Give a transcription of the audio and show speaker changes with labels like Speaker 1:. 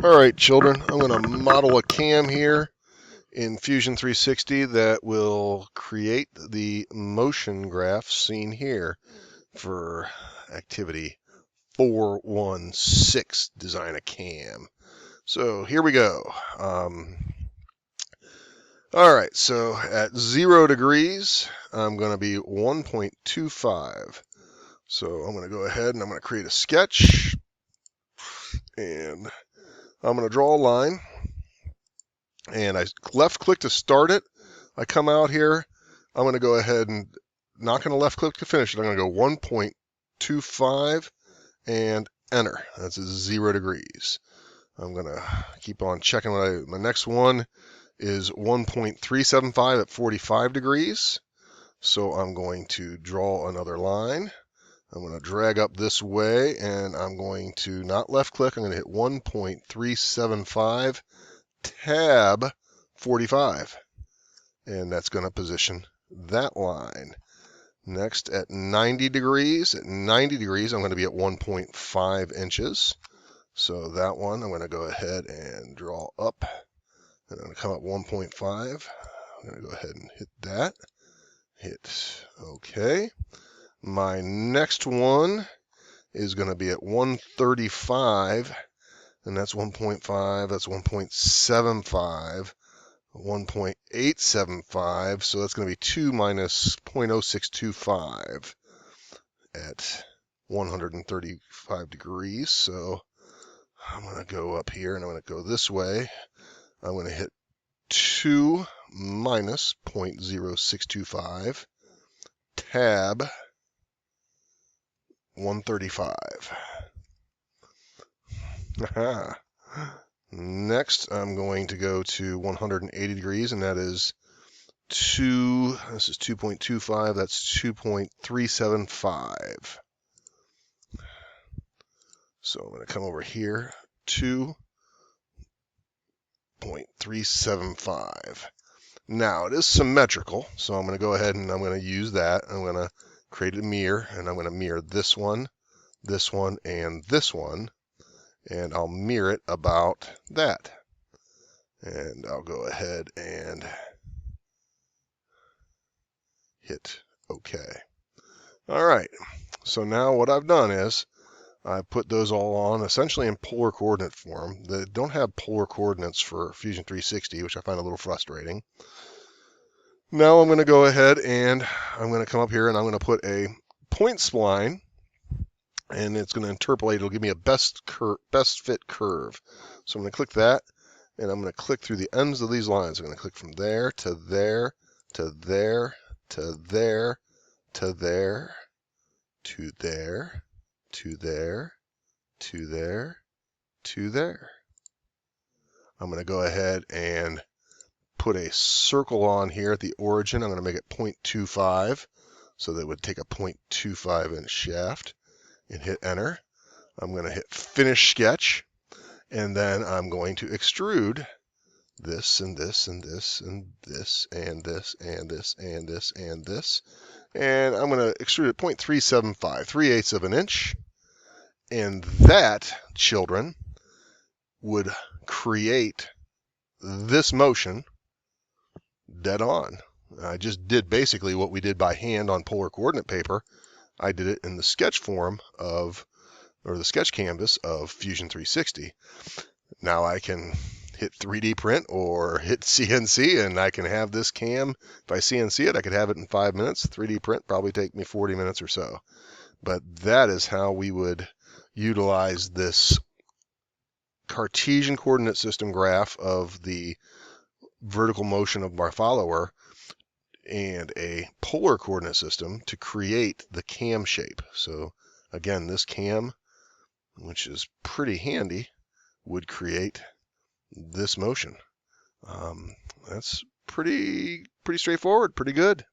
Speaker 1: Alright children, I'm going to model a cam here in Fusion 360 that will create the motion graph seen here for activity 416, design a cam. So here we go. Alright, so at 0 degrees, I'm going to be 1.25. So I'm going to go ahead and I'm going to create a sketch, and I'm going to draw a line, and I left click to start it. I come out here, I'm going to go ahead and not going to left click to finish it. I'm going to go 1.25 and enter. That's 0 degrees. I'm going to keep on checking my next one is 1.375 at 45 degrees. So I'm going to draw another line. I'm going to drag up this way, and I'm going to not left click. I'm going to hit 1.375 tab 45, and that's going to position that line. Next, at 90 degrees, I'm going to be at 1.5 inches. So that one, I'm going to go ahead and draw up, and I'm going to come up 1.5. I'm going to go ahead and hit that. Hit OK. My next one is going to be at 135, and that's 1.5, that's 1.75, 1.875, so that's going to be 2 minus 0.0625 at 135 degrees. So I'm going to go up here, and I'm going to go this way. I'm going to hit 2 minus 0.0625, tab 135. Next, I'm going to go to 180 degrees, and that is this is 2.25, that's 2.375. So I'm going to come over here, 2.375. Now, it is symmetrical, so I'm going to go ahead and I'm going to use that. I'm going to create a mirror, and I'm going to mirror this one, and this one, and I'll mirror it about that. And I'll go ahead and hit OK. All right, so now what I've done is I put those all on essentially in polar coordinate form. They don't have polar coordinates for Fusion 360, which I find a little frustrating. Now I'm going to go ahead and I'm going to come up here and I'm going to put a point spline, and it's going to interpolate. It'll give me a best fit curve. So I'm going to click that, and I'm going to click through the ends of these lines. I'm going to click from there to there to there to there to there to there to there to there to there. I'm going to go ahead and put a circle on here at the origin. I'm going to make it 0.25, so that it would take a 0.25 inch shaft, and hit enter. I'm going to hit finish sketch, and then I'm going to extrude this and this and this and this and this and this and this and this, and I'm going to extrude it 0.375, 3/8 of an inch, and that, children, would create this motion dead on. I just did basically what we did by hand on polar coordinate paper. I did it in the sketch form of, or the sketch canvas of Fusion 360. Now I can hit 3D print or hit CNC, and I can have this cam. If I CNC it, I could have it in 5 minutes. 3D print probably take me 40 minutes or so. But that is how we would utilize this Cartesian coordinate system graph of the vertical motion of our follower and a polar coordinate system to create the cam shape. So again, this cam, which is pretty handy, would create this motion. That's pretty straightforward, pretty good.